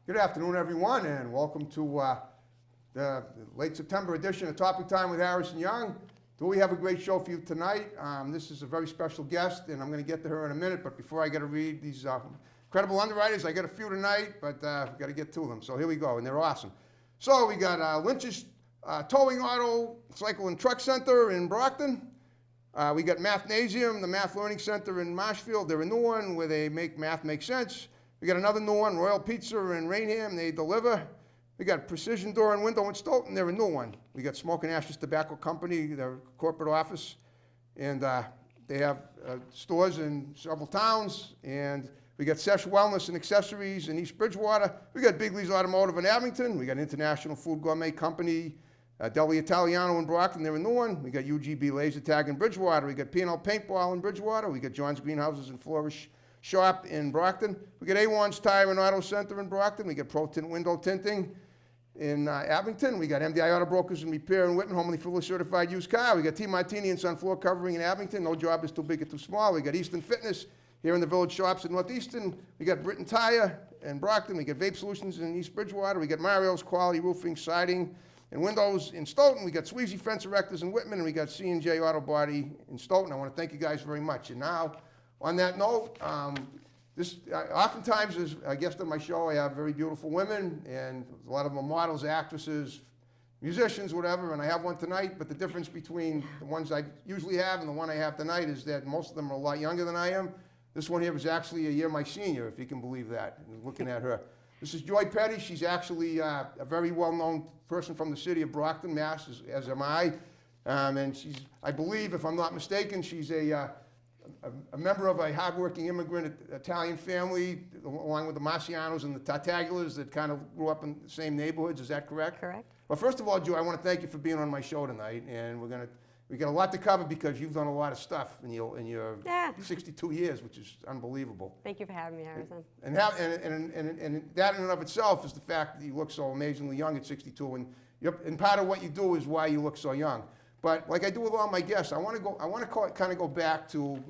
Good afternoon, everyone, and welcome to the late September edition of Topic Time with Harrison Young. We have a great show for you tonight. This is a very special guest, and I'm going to get to her in a minute. But before I got to read these incredible underwriters, I got a few tonight, but I've got to get to them. So here we go, and they're awesome. So we got Lynch's Towing Auto Cycle and Truck Center in Brockton. We got Mathnasium, the Math Learning Center in Marshfield. They're a new one where they make math make sense. We got another new one, Royal Pizza in Rainham. They deliver. We got Precision Door and Window in Stoughton. They're a new one. We got Smoke and Ashes Tobacco Company, their corporate office. And they have stores in several towns. And we got Sesh Wellness and Accessories in East Bridgewater. We got Big Lee's Automotive in Abington. We got International Food Gourmet Company, Deli Italiano in Brockton. They're a new one. We got UGB Laser Tag in Bridgewater. We got P&L Paintball in Bridgewater. We got John's Greenhouses and Flourish Shop in Brockton. We got A1's Tire and Auto Center in Brockton. We got Pro Tint Window Tinting in Abington. We got MDI Auto Brokers and Repair in Whitman, home of the fully certified used car. We got T Martini and Sun Floor Covering in Abington. No job is too big or too small. We got Eastern Fitness here in the Village Shops in Northeastern. We got Britain Tire in Brockton. We got Vape Solutions in East Bridgewater. We got Mario's Quality Roofing, Siding, and Windows in Stoughton. We got Sweezy Fence Erectors in Whitman, and we got C&J Auto Body in Stoughton. I want to thank you guys very much. And now, on that note, oftentimes as a guest on my show, I have very beautiful women, and a lot of them are models, actresses, musicians, whatever, and I have one tonight, but the difference between the ones I usually have and the one I have tonight is that most of them are a lot younger than I am. This one here was actually a year my senior, if you can believe that, looking at her. This is Joy Petti. She's actually a very well-known person from the city of Brockton, Mass, as am I. And she's, I believe, if I'm not mistaken, she's a member of a hardworking immigrant Italian family, along with the Marcianos and the Tartagulas that kind of grew up in the same neighborhoods. Is that correct? Correct. Well, first of all, Joy, I want to thank you for being on my show tonight, and we got a lot to cover because you've done a lot of stuff in your 62 years, which is unbelievable. Than't you for having me, Harrison. And that in and of itself is the fact that you look so amazingly young at 62, and part of what you do is why you look so young. But like I do with all my guests, I want to kind of go back to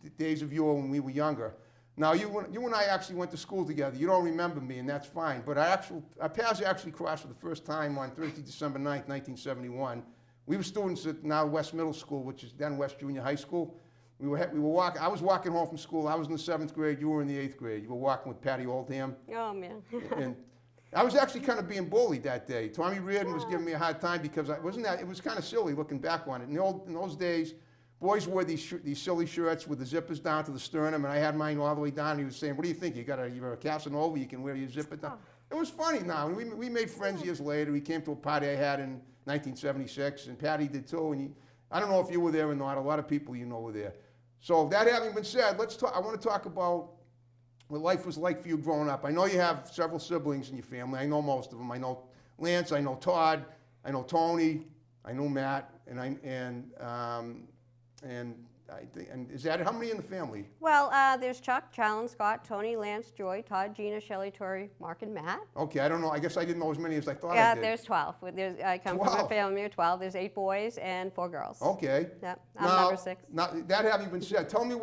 the days of yore when we were younger. Now you and I actually went to school together. You don't remember me, and that's fine. But our paths actually crossed for the first time on Thursday, December 9th, 1971. We were students at now West Middle School, which is then West Junior High School. We were walking. I was walking home from school. I was in the 7th grade. You were in the 8th grade. You were walking with Patty Oldham. Oh man. And I was actually kind of being bullied that day. Tommy Reardon was giving me a hard time because it was kind of silly looking back on it. In those days, boys wore these silly shirts with the zippers down to the sternum, and I had mine all the way down. And he was saying, "What do you think? You're a Casanova. You can wear your zipper down." It was funny now. And we made friends years later. We came to a party I had in 1976, and Patty did too. And I don't know if you were there or not. A lot of people were there. So that having been said, I want to talk about what life was like for you growing up. I know you have several siblings in your family. I know most of them. I know Lance. I know Todd. I know Tony. I know Matt. And is that how many in the family? Well, there's Chuck, Challen, Scott, Tony, Lance, Joy, Todd, Gina, Shelley, Tori, Mark, and Matt. Okay, I don't know. I guess I didn't know as many as I thought I Yeah, did. there's 12. I come from a family of 12. There's 8 boys and 4 girls. Okay. Yep, I'm number 6. Now, that having been said, tell me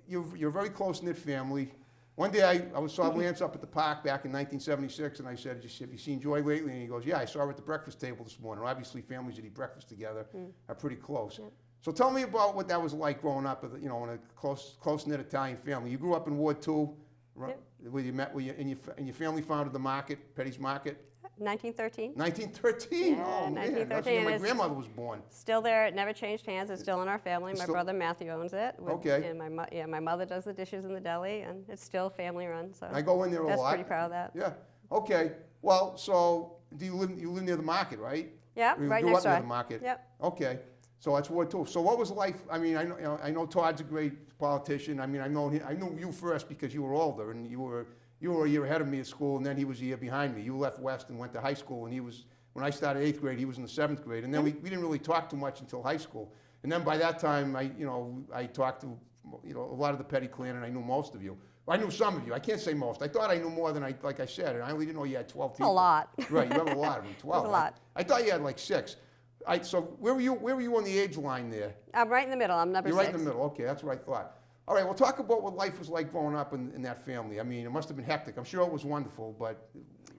you're a very close-knit family. One day I saw Lance up at the park back in 1976, and I said, "Have you seen Joy lately?" And he goes, "Yeah, I saw her at the breakfast table this morning." Obviously, families that eat breakfast together are pretty close. Yeah. So tell me about what that was like growing up, in a close-knit Italian family. You grew up in Ward 2, right? Yep. And your family founded the market, Petti's Market. 1913. 1913. Yeah, oh 1913. Man, that's when my grandmother was born. Still there. It never changed hands. It's still in our family. My brother Matthew owns it. Okay. And my mother does the dishes in the deli, and it's still family run. So I go in there a lot. That's pretty proud of that. Yeah. Okay. Well, so you live near the market, right? Yeah, right next door. Near the market. Yep. Okay. So that's Ward 2. So what was life? I mean, I know Todd's a great politician. I mean, I knew you first because you were older, and you were a year ahead of me at school, and then he was a year behind me. You left West and went to high school, and when I started 8th grade, he was in the 7th grade, and then we didn't really talk too much until high school. And then by that time, I talked to a lot of the Petti clan, and I knew most of you. I knew some of you. I can't say most. I thought I knew more than like I said, and I only didn't know you had 12 people. A lot. Right, you have a lot of them. 12. That's a lot. I thought you had like 6. So where were you on the age line there? I'm right in the middle. I'm number 6. You're right in the middle. Okay, that's what I thought. All right, well, talk about what life was like growing up in that family. I mean, it must have been hectic. I'm sure it was wonderful, but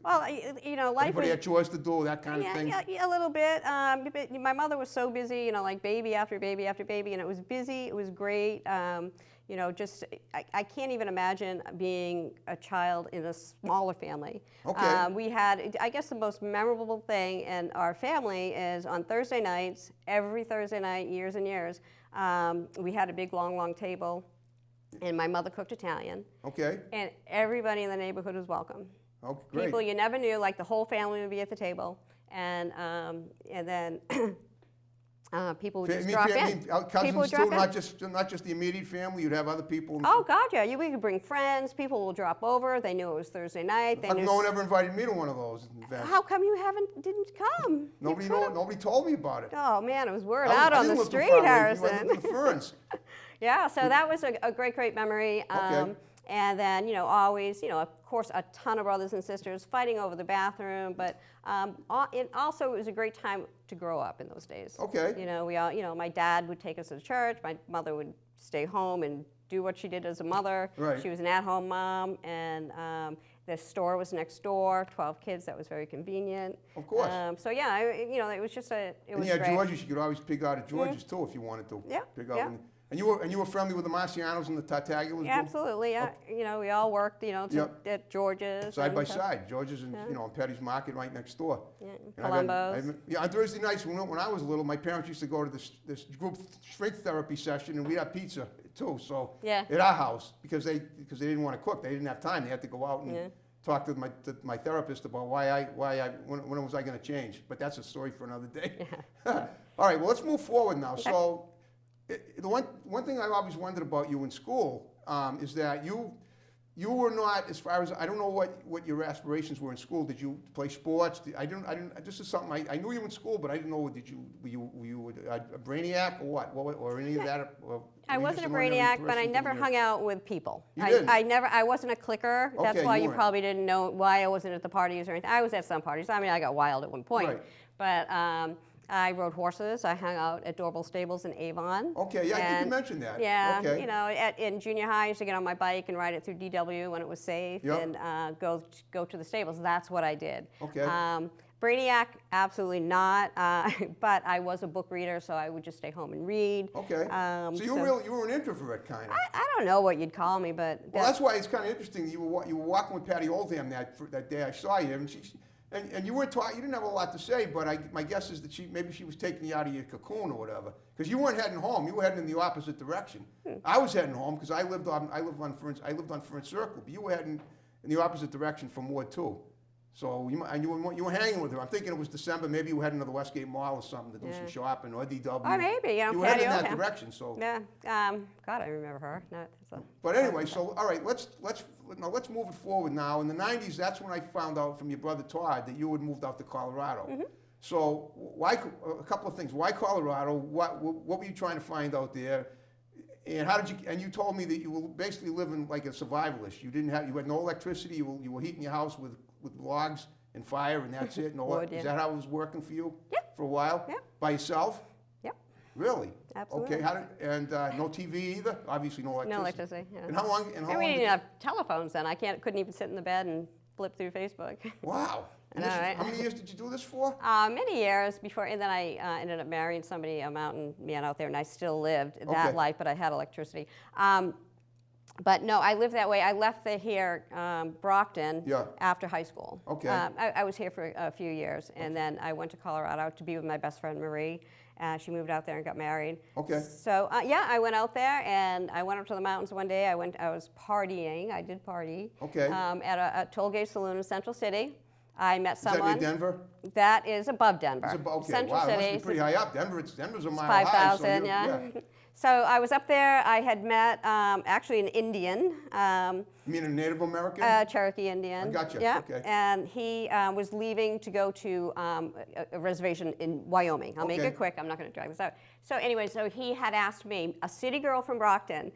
Well, life everybody was. had chores to do, that kind of thing. Yeah, a little bit. But my mother was so busy, like baby after baby after baby, and it was busy. It was great. Just I can't even imagine being a child in a smaller family. Okay. We had, I guess, the most memorable thing in our family is on Thursday nights. Every Thursday night, years and years, we had a big, long table, and my mother cooked Italian. Okay. And everybody in the neighborhood was welcome. Oh, great. People you never knew, like the whole family would be at the table, and then people would just drop in. People Cousins would drop too, in. not just the immediate family. You'd have other people. Oh God, yeah. We could bring friends. People will drop over. They knew it was Thursday night. They knew. No one ever invited me to one of those events. How come you didn't come? Nobody told me about it. Oh man, it was word out on the street, I Harrison. lived in Ferns. Yeah, so that was a great memory. Okay. And then, always, of course, a ton of brothers and sisters fighting over the bathroom. But it was a great time to grow up in those days. Okay. We all, my dad would take us to church. My mother would stay home and do what she did as a mother. Right. She was an at-home mom, and the store was next door. 12 kids. That was very convenient. Of course. So yeah, it was just it was And great. George's. You could always pick out at George's too if you wanted to. Yeah, Pick out. yeah. And you were friendly with the Marcianos and the Tartagulas? Yeah, absolutely. Yeah, we all worked, Yep. at George's. Side by and, side. George's and Petti's Market right next door. Yeah, And Columbo's. on Thursday nights when I was little, my parents used to go to this group strength therapy session, and we'd have pizza too. So Yeah. at our house because they didn't want to cook, they didn't have time. They had to go out and talk to my therapist about when was I going to change. But that's a story for another day. All right, well let's move forward now. Okay. So the one thing I always wondered about you in school is that you were not, as far as, I don't know what your aspirations were in school. Did you play sports? I didn't. This is something I knew you in school, but I didn't know. Were you a brainiac or what or any of that? Or I wasn't a brainiac, but I never hung out with people. You didn't? I wasn't a clicker. That's Okay, why you you weren't. probably didn't know why I wasn't at the parties or anything. I was at some parties. I mean, I got wild at one point. Right. But I rode horses. I hung out at Dorble Stables in Avon. Okay, yeah, I think you And, mentioned that. Yeah, Okay. in junior high, I used to get on my bike and ride it through DW when it was safe, Yep. and go to the stables. That's what I did. Okay. Brainiac, absolutely not. But I was a book reader, so I would just stay home and read. Okay. So you were an introvert kind of. I don't know what you'd call me, but Well, that's why it's kind of interesting. You were walking with Patty Oldham that day I saw you, and you weren't talking. You didn't have a lot to say, but my guess is that maybe she was taking you out of your cocoon or whatever, because you weren't heading home. You were heading in the opposite direction. I was heading home because I lived on Ferns Circle, but you were heading in the opposite direction from Ward 2. So you were hanging with her. I'm thinking it was December. Maybe you were heading to the Westgate Mall or something to do some shopping or DW. Oh, maybe. You were heading in that Patty Oldham. direction. So. Yeah. God, I remember her. But anyway, so all right, let's move it forward now. In the '90s, that's when I found out from your brother Todd that you had moved out to Colorado. Mm-hmm. So a couple of things. Why Colorado? What were you trying to find out there? And how did you? And you told me that you were basically living like a survivalist. You had no electricity. You were heating your house with logs and fire, and that's it. No, Wood, yeah. Is that how it was working for you? Yeah. For a while. Yeah. By yourself? Yep. Really? Absolutely. Okay. No TV either. Obviously, no electricity. No electricity. Yeah. And how long? And we didn't even have telephones then. I couldn't even sit in the bed and flip through Facebook. Wow. And I know, right? how many years did you do this for? Many years before, and then I ended up marrying somebody, a mountain man out there, and I still lived that Okay. life, but I had electricity. But no, I lived that way. I left here, Brockton, Yeah. after high school. Okay. I was here for a few years, and then I went to Colorado to be with my best friend Marie. She moved out there and got married. Okay. So yeah, I went out there and I went up to the mountains one day. I was partying. I did party. Okay. At a toll gate saloon in Central City. I met Is that someone. near Denver? That is above Denver. Okay. Central Wow, that City. must be pretty high up. Denver's a mile 5,000, high. So yeah. So I was up there. I had met actually an Indian, You mean a Native American? Cherokee Indian. I gotcha, Yeah. okay. And he was leaving to go to a reservation in Wyoming. I'll make Okay. it quick. I'm not going to drag this out. So anyway, so he had asked me, a city girl from Brockton,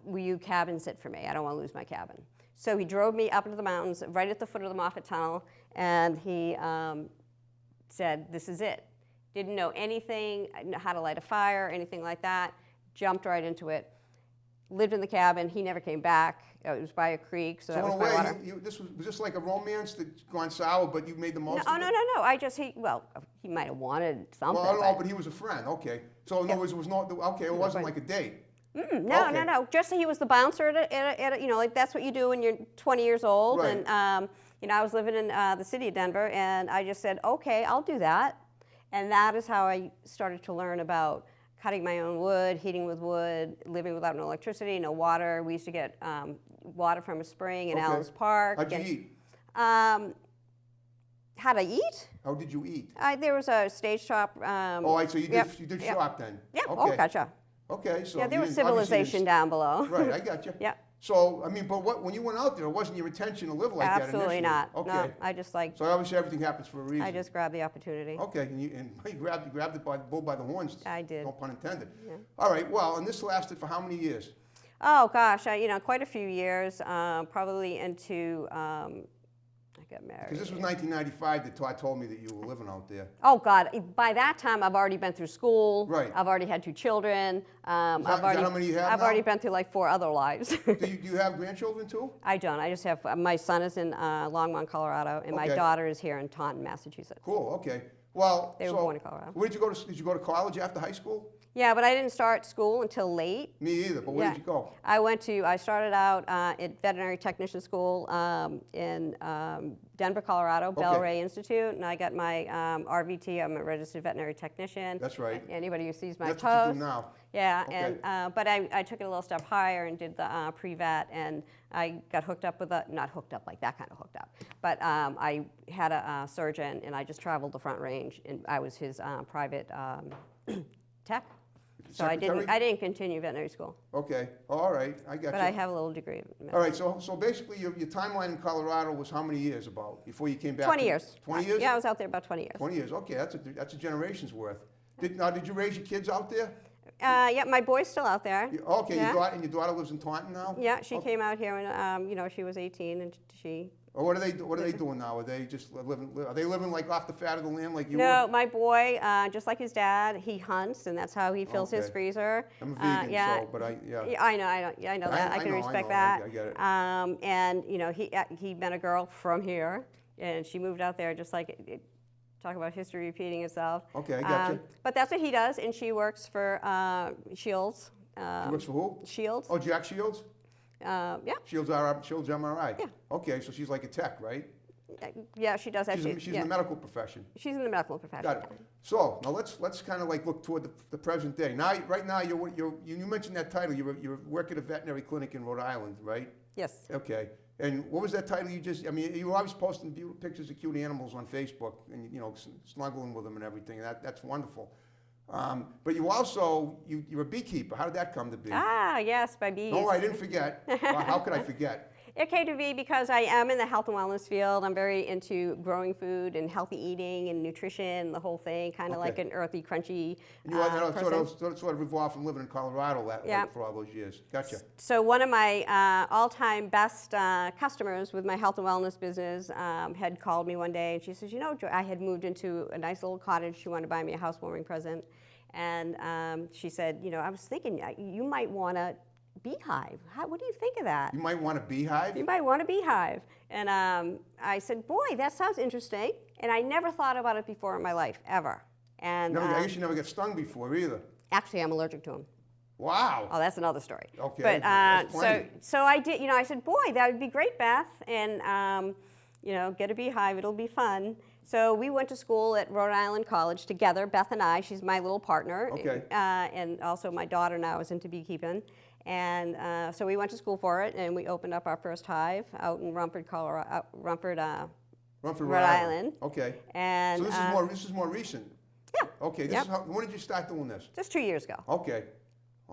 will you cabin sit for me? I don't want to lose my cabin. So he drove me up into the mountains, right at the foot of the Moffat Tunnel, and he said, this is it. Didn't know anything, how to light a fire, anything like that. Jumped right into it. lived in the cabin. He never came back. It was by a creek, so So that in was a by way, water. was this like a romance that's gone sour, but you made the most No, of no, it? no, no. He might have wanted something. Well, I don't know, but- but he was a friend. Okay. So in other words, it was not. Okay, it wasn't like a date. No, Okay. no, no. Just that he was the bouncer at a, you know, like that's what you do when you're 20 years old. Right. And, you know, I was living in the city of Denver, and I just said, okay, I'll do that. And that is how I started to learn about cutting my own wood, heating with wood, living without no electricity, no water. We used to get water from a spring in Okay. Alice Park. How'd you and, eat? How'd I eat? How did you eat? There was a stage shop. Oh, so you yep, did yep. shop then? Yeah, Okay. oh, gotcha. Okay, so Yeah, there you was didn't- obviously you civilization didn't- down below. Right, I got you. Yep. So, I mean, but when you went out there, it wasn't your intention to live like that Absolutely initially? not. Okay. No, I just like, So obviously everything happens for a reason. I just grabbed the opportunity. Okay, and you grabbed it by the bull by the horns. I did. No pun intended. Yeah. All right, well, and this lasted for how many years? Oh gosh, you know, quite a few years, probably into, I got married. Because this was 1995 that Todd told me that you were living out there. Oh God, by that time I've already been through school. Right. I've already had 2 children. I've that already, how many you have I've now? already been through like 4 other lives. Do you have grandchildren too? I don't. I just have, my son is in Longmont, Colorado, and my Okay. daughter is here in Taunton, Massachusetts. Cool, okay. Well, They were so born in Colorado. where did you go to? Did you go to college after high school? Yeah, but I didn't start school until late. Me either, but where did you go? I started out at veterinary technician school in Denver, Colorado, Bell Okay. Ray Institute, and I got my RVT. I'm a registered veterinary technician. That's right. Anybody who sees my That's post. what you do now. Yeah, Okay. and but I took it a little step higher and did the pre-vet, and I got hooked up with not hooked up like that kind of hooked up, but I had a surgeon, and I just traveled the Front Range, and I was his private tech. So Secretary? I didn't continue veterinary school, Okay, all right, I got but you. I have a little degree. All right, so basically your timeline in Colorado was how many years about before you came back? 20 years. 20 years? Yeah, I was out there about 20 years. 20 years, okay, that's a generation's worth. Did you raise your kids out there? Yeah, my boy's still out there. Okay, Yeah. your daughter lives in Taunton now? Yeah, she came out here when you know, she was 18, and she. Or what are they doing now? Are they just are they living like off the fat of the land like you No, were? my boy, just like his dad, he hunts, and that's how he fills his Okay. freezer. I'm a vegan, yeah. so, but Yeah, I know that. I can respect that. I get it. And you know, he met a girl from here, and she moved out there just like talk about history repeating itself. Okay, I gotcha. But that's what he does, and she works for Shields. She works for who? Shields. Oh, Jack Shields? Yeah. Shields MRI? Yeah. Okay, so she's like a tech, right? Yeah, she does actually. She's yeah. in the medical profession. She's in the medical profession. Got it. So now let's kind of like look toward the present day. Now, right now, you mentioned that title. You work at a veterinary clinic in Rhode Island, right? Yes. Okay. And what was that title you just? I mean, you were always posting beautiful pictures of cute animals on Facebook, and you know, snuggling with them and everything. That's wonderful. But you also you're a beekeeper. How did that come to be? Ah, yes, by bees. No, I didn't forget. How could I forget? It came to be because I am in the health and wellness field. I'm very into growing food and healthy eating and nutrition, the whole thing, kind of Okay. like an earthy, crunchy And you person. sort of evolved from living in Colorado Yeah. like, for all those years. Gotcha. So one of my all-time best customers with my health and wellness business had called me one day, and she says, you know, Joy, I had moved into a nice little cottage. She wanted to buy me a housewarming present. And she said, you know, I was thinking you might want a beehive. What do you think of that? You might want a beehive. You might want a beehive. And I said, boy, that sounds interesting. And I never thought about it before in my life, ever. And I guess you never got stung before either. actually, I'm allergic to them. Wow. Oh, that's another story. Okay, But that's so plenty. I did. You know, I said, boy, that would be great, Beth, and you know, get a beehive. It'll be fun. So we went to school at Rhode Island College together. Beth and I. She's my little partner. Okay. And also my daughter now is into beekeeping. And so we went to school for it, and we opened up our first hive out in Rumford, Colorado. Rumford, Rhode Island. Okay. And So this is more recent. yeah, Okay. Yep. When did you start doing this? just 2 years ago. Okay.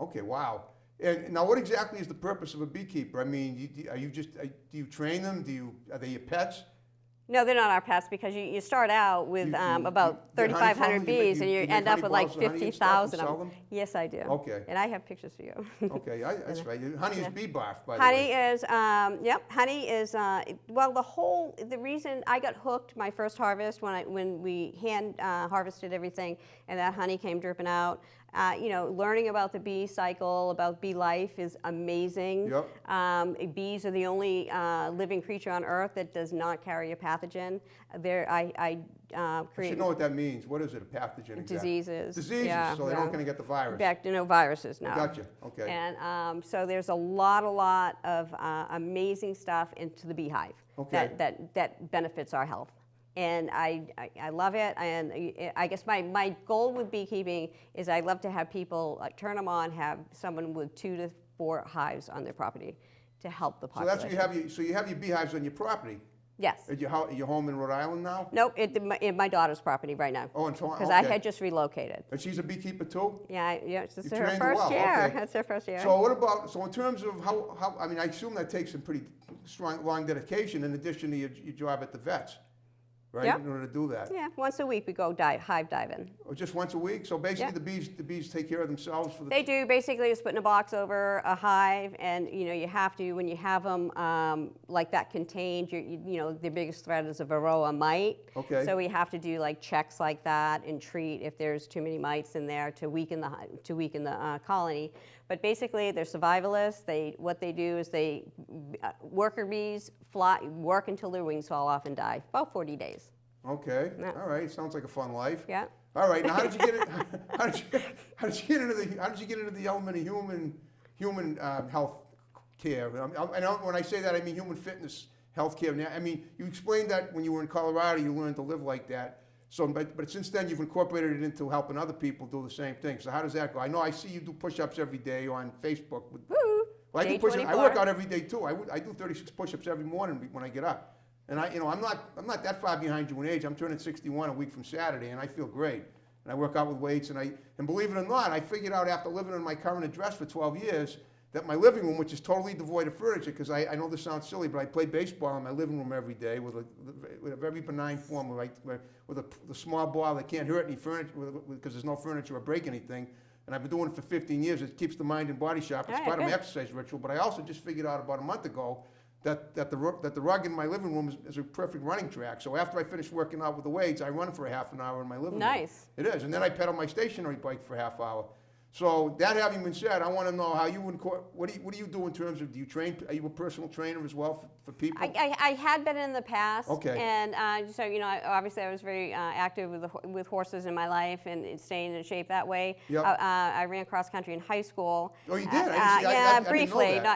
Okay. Wow. And now, what exactly is the purpose of a beekeeper? I mean, do you train them? Are they your pets? No, they're not our pets because you start out with You about get honey from 3,500 them? bees You and you make end up honey with like balls of honey and stuff and 50,000 sell of them. them? Yes, I do. Okay. And I have pictures for you. Okay, that's right. Honey is bee barf, by the Honey way. is, honey is, well, the reason I got hooked my first harvest when we hand harvested everything and that honey came dripping out, learning about the bee cycle, about bee life is amazing. Yep. Bees are the only living creature on earth that does not carry a pathogen. I Create should know what that means. What is it, a pathogen exactly? diseases. Diseases, Yeah, so they're not going to get the virus. no viruses, no. Gotcha, okay. And so there's a lot of amazing stuff into the beehive Okay. that benefits our health. And I love it. And I guess my goal with beekeeping is I love to have people turn them on, have someone with 2 to 4 hives on their property to help the So population. that's what you have your beehives on your property. Yes. At your home in Rhode Island now? Nope, in my daughter's property right now. Oh, in Toronto, Because I okay. had just relocated. And she's a beekeeper too? Yeah, this is You her trained her first well, year. okay. That's her first year. So in terms of how I mean, I assume that takes some pretty long dedication in addition to your job at the vets, right? Yep. In order to do that. Yeah, once a week we go hive diving. Or just once a week? So basically Yeah. the bees take care of themselves for the... They do. Basically, it's putting a box over a hive, and you have to, when you have them like that contained, the biggest threat is a varroa mite. Okay. So we have to do like checks like that and treat if there's too many mites in there to weaken the colony. But basically, they're survivalists. What they do is worker bees work until their wings fall off and die. About 40 days. Okay, Yeah. all right, sounds like a fun life. Yeah. All right, now how did you get how did you get into the element of human health care? When I say that, I mean human fitness health care. I mean, you explained that when you were in Colorado, you learned to live like that. So, but since then, you've incorporated it into helping other people do the same thing. So how does that go? I see you do push-ups every day on Facebook. Woo! Well, I do Day push-ups. I 24. work out every day too. I do 36 push-ups every morning when I get up. And I'm not that far behind you in age. I'm turning 61 a week from Saturday, and I feel great. And I work out with weights, and believe it or not, I figured out after living in my current address for 12 years that my living room, which is totally devoid of furniture, because I know this sounds silly, but I play baseball in my living room every day with a very benign form, with a small ball that can't hurt any furniture because there's no furniture or break anything. And I've been doing it for 15 years. It keeps the mind and body sharp. It's All right, part of my good. exercise ritual. But I also just figured out about a month ago that the rug in my living room is a perfect running track. So after I finish working out with the weights, I run for a half an hour in my living room. Nice. It is. And then I pedal my stationary bike for a half hour. So that having been said, I want to know how you what do you do in terms of, do you train, are you a personal trainer as well for people? I had been in the past, Okay. and so obviously I was very active with horses in my life and staying in shape that way. Yep. I ran cross country in high school. Oh, you did? I Yeah, didn't know briefly. that. No,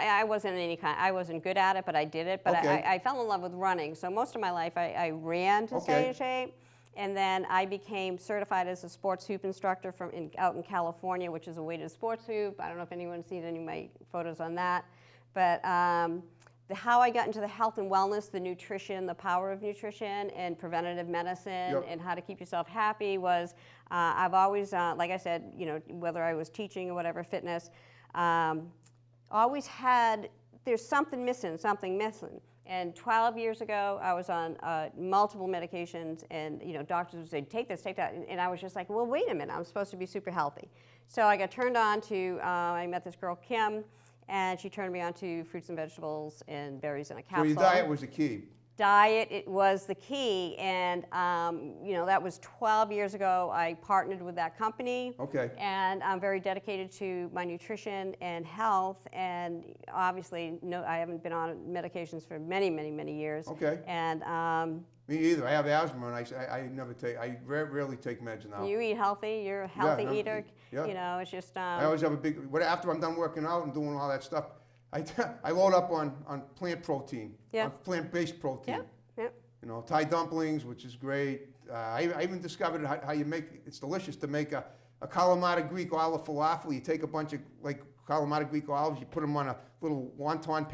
I wasn't good at it, but I did it. But Okay. I fell in love with running. So most of my life I ran to stay in shape. And then I became certified as a sports hoop instructor out in California, which is a weighted sports hoop. I don't know if anyone's seen any of my photos on that. But how I got into the health and wellness, the nutrition, the power of nutrition and preventative medicine, Yep. and how to keep yourself happy was, I've always, like I said, whether I was teaching or whatever, fitness, always had, there's something missing. And 12 years ago, I was on multiple medications, and doctors would say, take this, take that. And I was just like, well, wait a minute, I'm supposed to be super healthy. So I got turned on to, I met this girl, Kim, and she turned me on to fruits and vegetables and berries in a So capsule. your diet was the key. Diet, it was the key, and that was 12 years ago. I partnered with that company. Okay. And I'm very dedicated to my nutrition and health, and obviously, no, I haven't been on medications for many, many, many years. Okay. And Me either. I have asthma, and I rarely take meds now. you eat healthy. You're a healthy no, eater. yeah. It's just. I always have after I'm done working out and doing all that stuff, I load up on plant protein, Yeah. on plant-based protein. Yeah. Thai dumplings, which is great. I even discovered how you make, it's delicious to make a Kalamata Greek olive falafel. You take a bunch of Kalamata Greek olives, you put them on a little wonton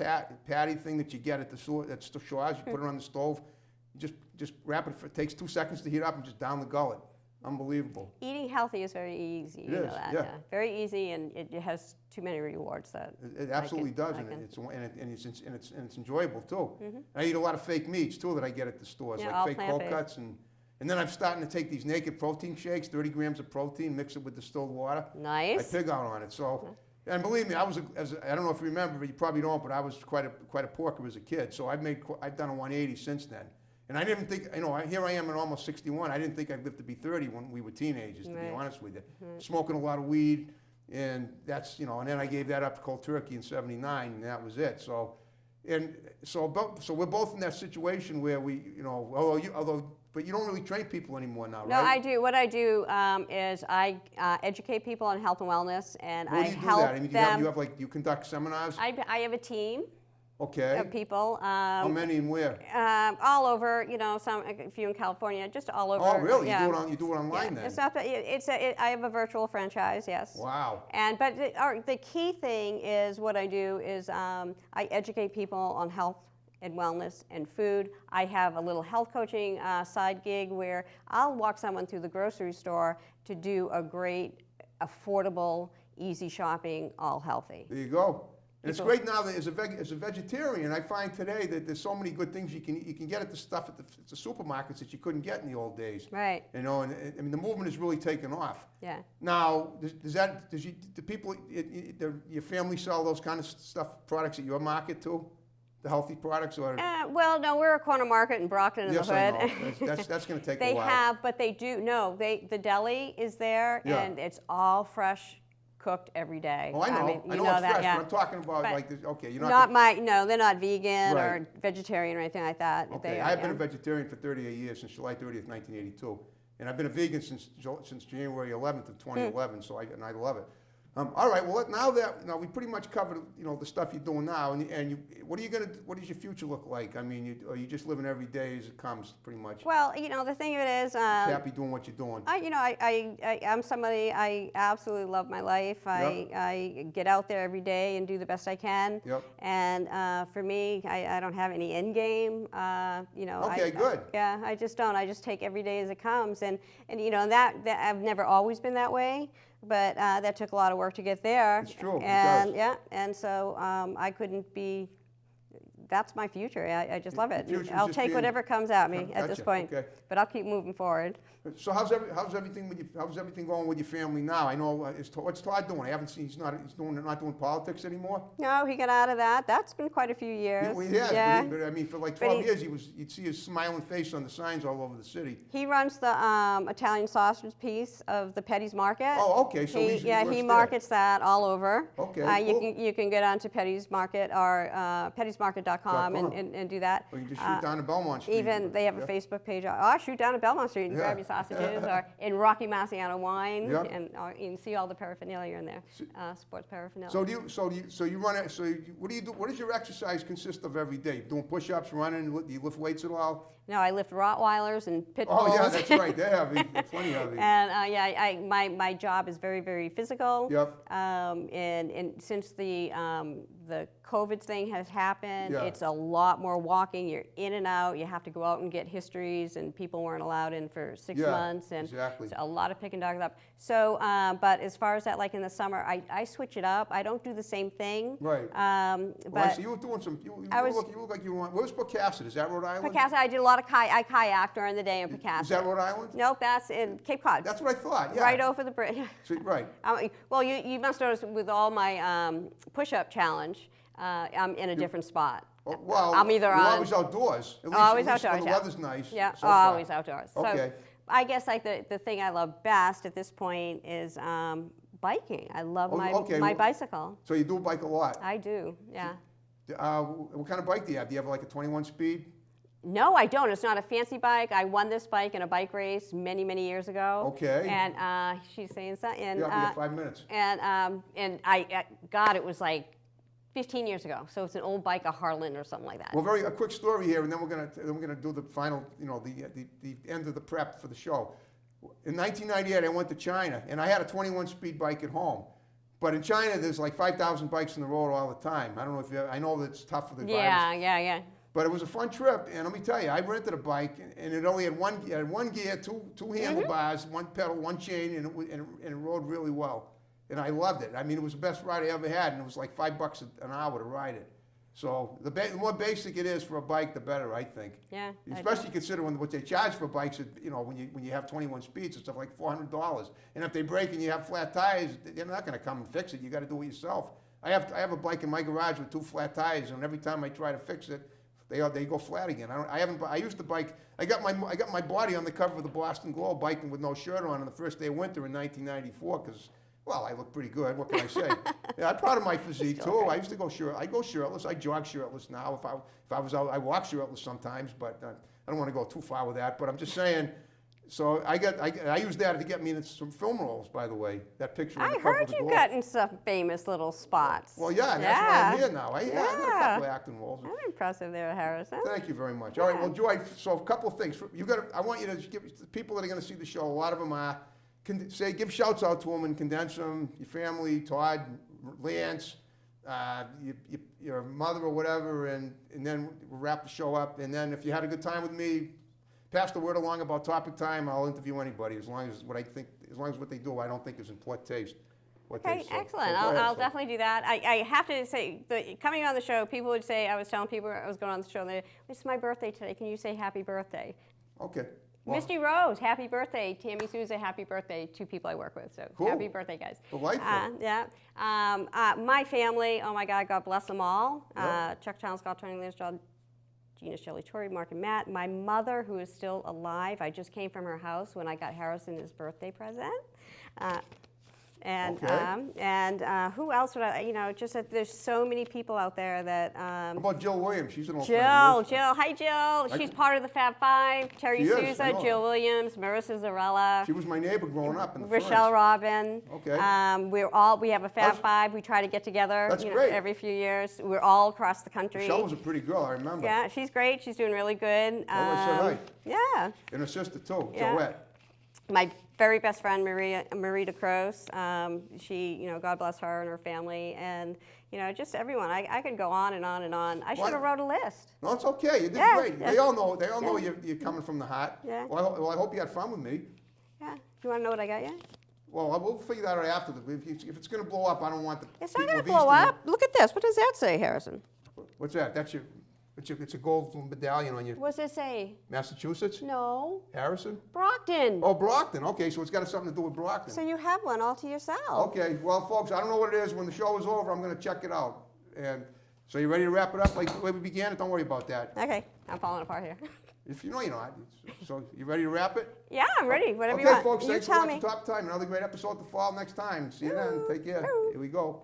patty thing that you get at the shores, you put it on the stove. You just wrap it, it takes 2 seconds to heat up and just down the gullet. Unbelievable. Eating healthy is very easy. You It know is, that. yeah. Very easy, and it has too many rewards that. It absolutely does, I and can- it's enjoyable too. I eat a lot of fake meats too that I get at the stores, Yeah, all like fake cold plant-based. cuts, and then I'm starting to take these naked protein shakes, 30 grams of protein, mix it with distilled water. I Nice. pig out on it. So, and believe me, I don't know if you remember, but you probably don't, but I was quite a porker as a kid. So I've done a 180 since then. And I didn't think, here I am at almost 61. I didn't think I'd live to be 30 when we were teenagers, to be Right. honest with you. Smoking a lot of weed, and that's, and then I gave that up cold turkey in '79, and that was it. So we're both in that situation where we, but you don't really train people anymore now, No, right? I do. What I do is I educate people on health and wellness, and Where I do you do help that? I mean, them. do you conduct seminars? I have a team Okay. of people. How many and where? All over, a few in California, just all over. Oh, really? Yeah. You do it online Yeah. then? It's not that I have a virtual franchise, yes. Wow. But the key thing is what I do is I educate people on health and wellness and food. I have a little health coaching side gig where I'll walk someone through the grocery store to do a great, affordable, easy shopping, all healthy. There you go. And it's People- great now that as a vegetarian, I find today that there's so many good things you can get at the stuff at the supermarkets that you couldn't get in the old days. Right. And I mean the movement has really taken off. Yeah. Now, do people, your family sell those kind of products at your market too? The healthy products, or? Well, no, we're a corner market in Brockton in Yes, the I hood. know. That's going to take They a while. have, but they do. No, the deli is there, Yeah. and it's all fresh, cooked every day. Oh, I know. mean, I you know it's that, fresh, yeah. but I'm talking about But like this. Okay, you're No, they're not vegan Right. or vegetarian or anything like that. Okay, I've been a vegetarian for 38 years, since July 30th, 1982. And I've been a vegan since January 11th of 2011, and I love it. All right, well, now we pretty much covered, the stuff you're doing now, and what does your future look like? I mean, are you just living every day as it comes, pretty much? Well, the thing of it is, Happy doing what you're doing? I'm somebody, I absolutely love my life. I get out there every day and do the best I can. Yep. And for me, I don't have any end game. Okay, good. Yeah, I just don't. I just take every day as it comes. And that I've never always been that way. But that took a lot of work to get there. It's true, it And does. yeah, and so I couldn't be. That's my future. I just love it. future's I'll just take being- whatever comes at me at this Gotcha, point. okay. But I'll keep moving forward. So how's everything going with your family now? I know what's Todd doing? I haven't seen. He's not doing politics anymore. No, he got out of that. That's been quite a few years. Well, he has, Yeah. but I mean, for like But 12 years, you'd see his smiling face on the signs all over the city. He runs the Italian sausage piece of the Petti's Market. Oh, okay, so he works he there. markets that all over. Okay, You cool. can get onto Petti's Market or pettysmarket.com .com. and do that. Or you can just shoot down to Belmont Street. Even they have a Yeah. Facebook page. Oh, shoot down at Belmont Street and Yeah. grab your sausages, or in Rocky Marciano wine, Yeah. and you can see all the paraphernalia in there, sports paraphernalia. So you run it? What do you do? What does your exercise consist of every day? Doing push-ups, running? Do you lift weights at all? No, I lift Rottweilers and pit bulls. Oh yeah, that's right. They're heavy. They're plenty heavy. And my job is very, very physical. Yep. And since the COVID thing has happened, Yeah. it's a lot more walking. You're in and out. You have to go out and get histories, and people weren't allowed in for 6 Yeah, months. And exactly. so a lot of picking dogs up. So, but as far as that, like in the summer, I switch it up. I don't do the same thing. Right. But Well, I see you were doing some. You look like you were. Where's Pocasset? Is that Rhode Island? Pocasset, I did a lot of I kayak during the day in Pocasset. Is that Rhode Island? Nope, that's in Cape Cod. That's what I thought. Yeah. Right over the bridge. So, right. Well, you must notice with all my push-up challenge, I'm in a different spot. Well, I'm either you're on always outdoors. At least, always at least outdoors. when the Yeah. weather's nice. Yeah, so far. always outdoors. Okay. So I guess like the thing I love best at this point is biking. I love my bicycle. So you do bike a lot. I do. Yeah. What kind of bike do you have? Do you have like a 21 speed? No, I don't. It's not a fancy bike. I won this bike in a bike race many, many years ago. Okay. And she's saying something. And, Yeah, we have 5 minutes. And God, it was like 15 years ago. So it's an old bike, a Harlan or something like that. Well, a quick story here, and then we're gonna do the final, the end of the prep for the show. In 1998, I went to China, and I had a 21 speed bike at home. But in China, there's like 5,000 bikes on the road all the time. I don't know if I know that it's tough for the drivers. Yeah. But it was a fun trip, and let me tell you, I rented a bike, and it only had one gear, two handlebars, one pedal, one chain, and it rode really well. And I loved it. I mean, it was the best ride I ever had, and it was like $5 an hour to ride it. So the more basic it is for a bike, the better, I think. Yeah. Especially considering what they charge for bikes. You know, when you have 21 speeds, it's like $400. And if they break and you have flat tires, they're not going to come and fix it. You got to do it yourself. I have a bike in my garage with 2 flat tires, and every time I try to fix it, they go flat again. I used to bike. I got my body on the cover of the Boston Globe biking with no shirt on the first day of winter in 1994 because, well, I look pretty good. What can I say? Yeah, I'm proud of my physique too. I used to go I go shirtless. I jog shirtless now. If I was out, I walk shirtless sometimes, but I don't want to go too far with that. But I'm just saying. So I used that to get me in some film roles, by the way. That picture. On the I cover heard of the you Globe. got in some famous little spots. Well, yeah, and that's why I'm here now. I got a couple of acting roles. That's impressive there, Harrison. Thank you very much. All right, well, Joy, so a couple of things. I want you to give the people that are going to see the show, a lot of them are, give shouts out to them and condense them, your family, Todd, Lance, your mother or whatever, and then we'll wrap the show up. And then if you had a good time with me, pass the word along about Topic Time. I'll interview anybody as long as what they do I don't think is in poor taste. Okay, excellent. I'll definitely do that. I have to say, coming on the show, people would say, I was telling people I was going on the show, it's my birthday today. Can you say happy birthday? Okay. Well, Misty Rose, happy birthday. Tammy Souza, happy birthday. 2 people I work with. So cool. Happy birthday, guys. Delightful. Yeah. My family, oh my God, God bless them all. Yep. Chuck Challenge, Scott Tony, Liz, John, Gina, Shelley, Tori, Mark, and Matt. My mother, who is still alive. I just came from her house when I got Harrison his birthday present. And who else would I, just that there's so many people out there that. How about Jill Williams? She's an old Jill, hi Jill. She's part of the Fab Five. Terry Souza, Jill Williams, Marissa Zarella. She was my neighbor growing up in the Rochelle Robin. Okay. We have a Fab Five. We try to get together great. Every few years. We're all across the country. Rochelle was a pretty girl, I remember. Yeah, she's great. She's doing really good. I said hi. Yeah. And her sister too, Yeah. Joette. My very best friend, Marita Croce, she, God bless her and her family, and, just everyone. I could go on and on and on. I should have wrote a list. No, it's okay. You did great. Yeah. They all know you're coming from the heart. Yeah. Well, I hope you had fun with me. Yeah. Do you want to know what I got yet? Well, we'll figure that out after. If it's going to blow up, I don't want the It's not going to blow up. Look at this. What does that say, Harrison? What's that? It's a gold medallion on you. What's it say? Massachusetts? No. Harrison? Brockton. Oh, Brockton. Okay, so it's got something to do with Brockton. So you have one all to yourself. Okay, well, folks, I don't know what it is. When the show is over, I'm going to check it out. And so you ready to wrap it up like the way we began it? Don't worry about that. Okay, I'm falling apart here. If you know, you know. So you ready to wrap it? Yeah, I'm ready. Whatever you want. Okay, folks, you thanks for tell watching me. Top Time. Another great episode to fall next time. See you then. Take care. Here we go.